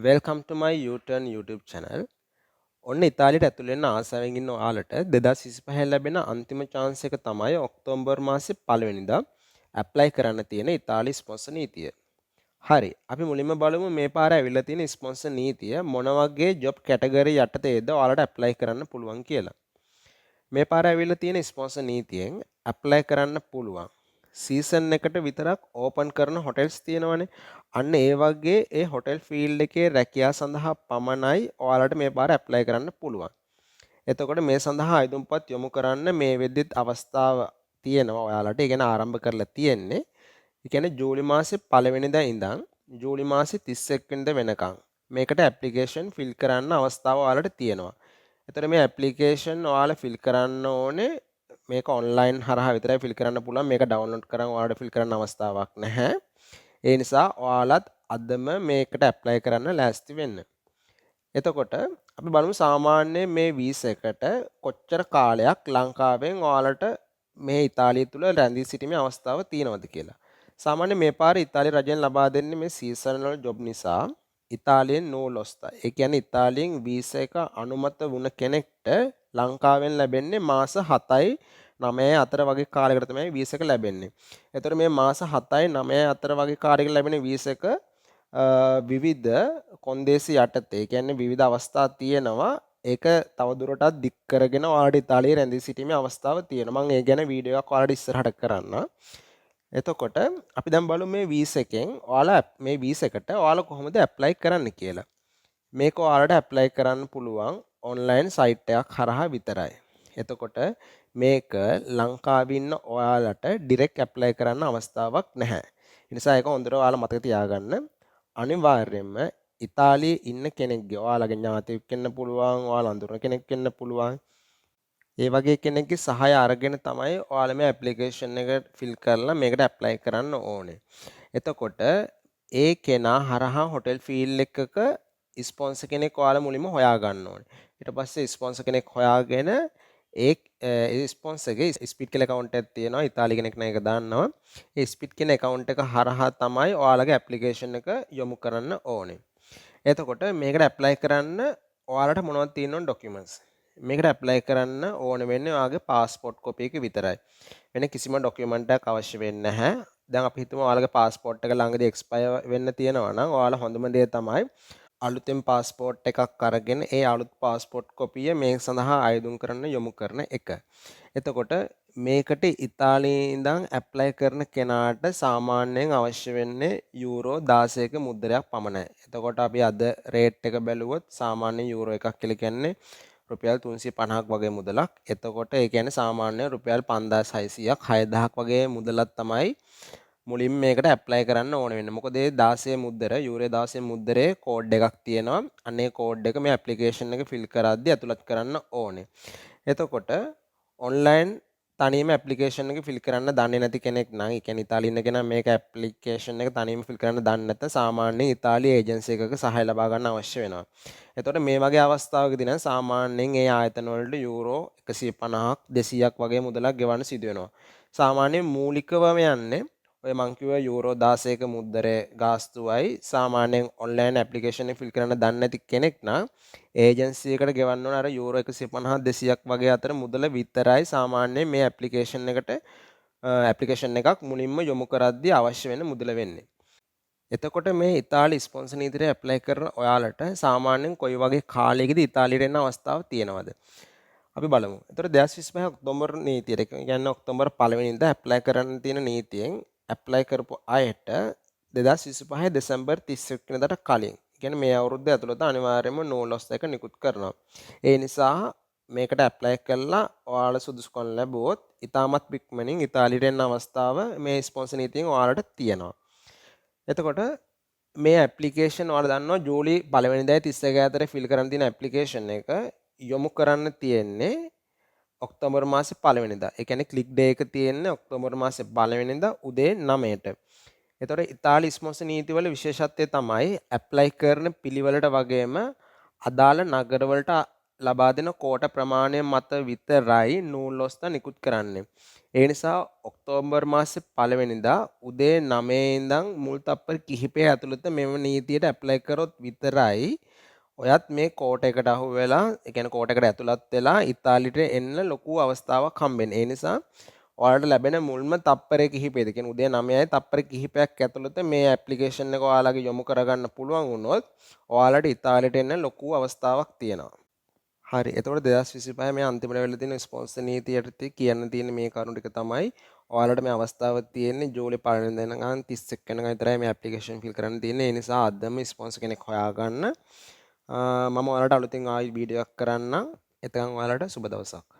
Welcome to my U-Turn YouTube channel. ඔන්න ඉතාලියට ඇතුළු වෙන්න ආසාවෙන් ඉන්න ඔයාලට 2025 ලැබෙන අන්තිම chance එක තමයි ඔක්තෝබර් මාසේ 1 වෙනිදා apply කරන්න තියෙන ඉතාලි ස්පොන්සර් නීතිය. හරි. අපි මුලින්ම බලමු මේ පාර ඇවිල්ලා තියෙන ස්පොන්සර් නීතිය මොන වගේ job category යටතේද ඔයාලට apply කරන්න පුළුවන් කියලා. මේ පාර ඇවිල්ලා තියෙන ස්පොන්සර් නීතියෙන් apply කරන්න පුළුවන්. සීසන් එකට විතරක් ඕපන් කරන හොටෙල්ස් තියෙනවනේ. අන්න ඒ වගේ ඒ හොටෙල් ෆීල්ඩ් එකේ රැකියාව සඳහා පමණයි ඔයාලට මේ පාර ඇප්ලයි කරන්න පුළුවන්. එතකොට මේ සඳහා අයදුම්පත් යොමු කරන්න මේ වෙද්දිත් අවස්ථාව තියෙනවා ඔයාලට. ඒ කියන්නේ ආරම්භ කරලා තියෙන්නේ. ඒ කියන්නේ ජූලි මාසේ 1 වෙනිදා ඉඳන් ජූලි මාසේ 31 වෙනිදා වෙනකන් මේකට ඇප්ලිකේෂන් ෆිල් කරන්න අවස්ථාව ඔයාලට තියෙනවා. එතකොට මේ ඇප්ලිකේෂන් ඔයාලා ෆිල් කරන්න ඕනේ මේක ඔන්ලයින් හරහා විතරයි ෆිල් කරන්න පුළුවන්. මේක ඩවුන්ලෝඩ් කරන් ඔයාලට ෆිල් කරන්න අවස්ථාවක් නැහැ. ඒ නිසා ඔයාලත් අදම මේකට ඇප්ලයි කරන්න ලෑස්ති වෙන්න. එතකොට අපි බලමු සාමාන්‍ය මේ වීසා එකට කොච්චර කාලයක් ලංකාවෙන් ඔයාලට මේ ඉතාලිය තුල රැඳී සිටීමේ අවස්ථාව තියෙනවද කියලා. සාමාන්‍ය මේ පාර ඉතාලි රජයෙන් ලබා දෙන්නේ මේ සීසනල් ජොබ් නිසා ඉතාලියෙන් නෝලොස්තා. ඒ කියන්නේ ඉතාලියෙන් වීසා එක අනුමත වුණ කෙනෙක්ට ලංකාවෙන් ලැබෙන්නේ මාස 7යි 9 අතර වගේ කාලයකට තමයි වීසා එක ලැබෙන්නේ. ඒතර මේ මාස 7යි 9 අතර වගේ කාලයකට ලැබෙන වීසා එක විවිධ කොන්දේසි යටතේ කියන්නේ විවිධ අවස්ථා තියෙනවා. ඒක තවදුරටත් දික් කරගෙන ඔයාලට ඉතාලියේ රැඳී සිටීමේ අවස්ථාව තියෙනවා. මම ඒ ගැන වීඩියෝ එකක් ඔයාලට ඉස්සරහට කරන්න. එතකොට අපි දැන් බලමු මේ වීසා එකෙන් ඔයාලා මේ වීසා එකට ඔයාලා කොහොමද ඇප්ලයි කරන්න කියලා. මේක ඔයාලට ඇප්ලයි කරන්න පුළුවන් ඔන්ලයින් සයිට් එකක් හරහා විතරයි. එතකොට මේක ලංකාවේ ඉන්න ඔයාලට ඩිරෙක්ට් ඇප්ලයි කරන්න අවස්ථාවක් නැහැ. ඒ නිසා ඒක හොඳට ඔයාලා මතක තියාගන්න. අනිවාර්යයෙන්ම ඉතාලියේ ඉන්න කෙනෙක්ගේ ඔයාලගේ ඥාතියෙක් වෙන්න පුළුවන්, ඔයාලා අඳුරන කෙනෙක් වෙන්න පුළුවන්. ඒ වගේ කෙනෙක්ගේ සහාය අරගෙන තමයි ඔයාලා මේ ඇප්ලිකේෂන් එක ෆිල් කරලා මේකට ඇප්ලයි කරන්න ඕනේ. එතකොට ඒ කෙනා හරහා හොටෙල් ෆීල්ඩ් එකක ස්පොන්සර් කෙනෙක් ඔයාලා මුලින්ම හොයා ගන්න ඕනේ. ඊට පස්සේ ස්පොන්සර් කෙනෙක් හොයාගෙන ඒ ස්පොන්සර්ගේ ස්පීඩ් කියලා account එකක් තියෙනවා. ඉතාලි කෙනෙක් නම් ඒක දාන්නවා. ඒ ස්පීඩ් කියන account එක හරහා තමයි ඔයාලගේ ඇප්ලිකේෂන් එක යොමු කරන්න ඕනේ. එතකොට මේකට ඇප්ලයි කරන්න ඔයාලට මොනවද තියෙන්න ඕන ඩොකියුමන්ට්ස්? මේකට ඇප්ලයි කරන්න ඕන වෙන්නේ ඔයාගේ પાස්පෝර්ට් කොපි එක විතරයි. වෙන කිසිම ඩොකියුමන්ට් එකක් අවශ්‍ය වෙන්නේ නැහැ. දැන් අපි හිතමු ඔයාලගේ પાස්පෝර්ට් එක ළඟදී එක්ස්පයර් වෙන්න තියෙනවා නම් ඔයාලා හොඳම දේ තමයි අලුතෙන් પાස්පෝර්ට් එකක් අරගෙන ඒ අලුත් પાස්පෝර්ට් කොපිය මේ සඳහා ආයුධම් කරන්න යොමු කරන එක. එතකොට මේකට ඉතාලියේ ඉඳන් ඇප්ලයි කරන කෙනාට සාමාන්‍යයෙන් අවශ්‍ය වෙන්නේ යූරෝ 16ක මුද්දරයක් පමණයි. එතකොට අපි අද රේට් එක බැලුවොත් සාමාන්‍ය යූරෝ එකක් කියලා කියන්නේ රුපියල් 350ක් වගේ මුදලක්. එතකොට ඒ කියන්නේ සාමාන්‍ය රුපියල් 5600ක් 6000ක් වගේ මුදලක් තමයි මුලින් මේකට ඇප්ලයි කරන්න ඕන වෙන්නේ. මොකද ඒ 16 මුද්දර යූරෝ 16 මුද්දරේ කෝඩ් එකක් තියෙනවා. අන්න ඒ කෝඩ් එක මේ ඇප්ලිකේෂන් එක ෆිල් කරද්දී ඇතුළත් කරන්න ඕනේ. එතකොට ඔන්ලයින් තනියම ඇප්ලිකේෂන් එක ෆිල් කරන්න දන්නේ නැති කෙනෙක් නම්, ඒ කියන්නේ ඉතාලියේ ඉන්න කෙනා මේක ඇප්ලිකේෂන් එක තනියම ෆිල් කරන්න දන්නේ නැත්නම් සාමාන්‍ය ඉතාලියේ ඒජන්සි එකක සහාය ලබා ගන්න අවශ්‍ය වෙනවා. එතකොට මේ වගේ අවස්ථාවකදී නම් සාමාන්‍යයෙන් ඒ ආයතන වලට යූරෝ 150ක් 200ක් වගේ මුදලක් ගෙවන්න සිදු වෙනවා. සාමාන්‍යයෙන් මූලිකවම යන්නේ ඔය මං කිව්ව යූරෝ 16ක මුද්දරේ ගාස්තුවයි සාමාන්‍යයෙන් ඔන්ලයින් ඇප්ලිකේෂන් එක ෆිල් කරන්න දන්නේ නැති කෙනෙක් නම් ඒජන්සි එකට ගෙවන්න ඕන අර යූරෝ 150 200ක් වගේ අතර මුදල විතරයි සාමාන්‍යයෙන් මේ ඇප්ලිකේෂන් එකට ඇප්ලිකේෂන් එකක් මුලින්ම යොමු කරද්දී අවශ්‍ය වෙන මුදල වෙන්නේ. එතකොට මේ ඉතාලි ස්පොන්සර් නීතියට ඇප්ලයි කරන ඔයාලට සාමාන්‍යයෙන් කොයි වගේ කාලයකදී ඉතාලියට එන්න අවස්ථාවක් තියෙනවද? අපි බලමු. එතකොට 2025 ඔක්තෝබර් නීතියට, ඒ කියන්නේ ඔක්තෝබර් 1 වෙනිදා ඇප්ලයි කරන්න තියෙන නීතියෙන් ඇප්ලයි කරපු අයට 2025 දෙසැම්බර් 31 වෙනිදාට කලින්, කියන්නේ මේ අවුරුද්ද ඇතුළත අනිවාර්යයෙන්ම නෝලොස් එක නිකුත් කරනවා. ඒ නිසා මේකට ඇප්ලයි කළා ඔයාලා සුදුසුකම් ලැබුවොත් ඉතාමත් ඉක්මනින් ඉතාලියට එන්න අවස්ථාව මේ ස්පොන්සර් නීතියෙන් ඔයාලට තියෙනවා. එතකොට මේ ඇප්ලිකේෂන් ඔයාලා දන්නවා ජූලි 1 වෙනිදායි 31 අතර ෆිල් කරන්න තියෙන ඇප්ලිකේෂන් එක යොමු කරන්න තියෙන්නේ ඔක්තෝබර් මාසේ 1 වෙනිදා. ඒ කියන්නේ ක්ලික් ඩේ එක තියෙන්නේ ඔක්තෝබර් මාසේ 1 වෙනිදා උදේ 9ට. එතකොට ඉතාලි ස්පොන්සර් නීතිවල විශේෂත්වය තමයි ඇප්ලයි කරන පිළිවෙලට වගේම අදාළ නගරවලට ලබා දෙන කෝට ප්‍රමාණය මත විතරයි නූල් ඔස්ත නිකුත් කරන්නේ. ඒ නිසා ඔක්තෝබර් මාසේ පළවෙනිදා උදේ 9 ඉඳන් මුල් තප්පර කිහිපය ඇතුළත මෙම නීතියට ඇප්ලයි කරොත් විතරයි ඔයත් මේ කෝට එකට අහු වෙලා, ඒ කියන්නේ කෝට එකට ඇතුළත් වෙලා ඉතාලියට එන්න ලොකු අවස්ථාවක් හම්බෙන්නේ. ඒ නිසා ඔයාලට ලැබෙන මුල්ම තප්පරය කිහිපයද කියන්නේ උදේ 9යි තප්පර කිහිපයක් ඇතුළත මේ ඇප්ලිකේෂන් එක ඔයාලගේ යොමු කරගන්න පුළුවන් වුණොත් ඔයාලට ඉතාලියට එන්න ලොකු අවස්ථාවක් තියෙනවා. හරි. එතකොට 2025 මේ අන්තිමට වෙලා තියෙන ස්පොන්සර් නීතිය යටතේ කියන්න තියෙන මේ කරුණු ටික තමයි ඔයාලට මේ අවස්ථාව තියෙන්නේ ජූලි 1 වෙනිදා ඉඳන් 31 වෙනිදා විතරයි මේ ඇප්ලිකේෂන් ෆිල් කරන්න තියෙන්නේ. ඒ නිසා අදම ස්පොන්සර් කෙනෙක් හොයාගන්න. මම ඔයාලට අලුතින් ආයි වීඩියෝ එකක් කරන්නම්. එතකන් ඔයාලට සුබ දවසක්.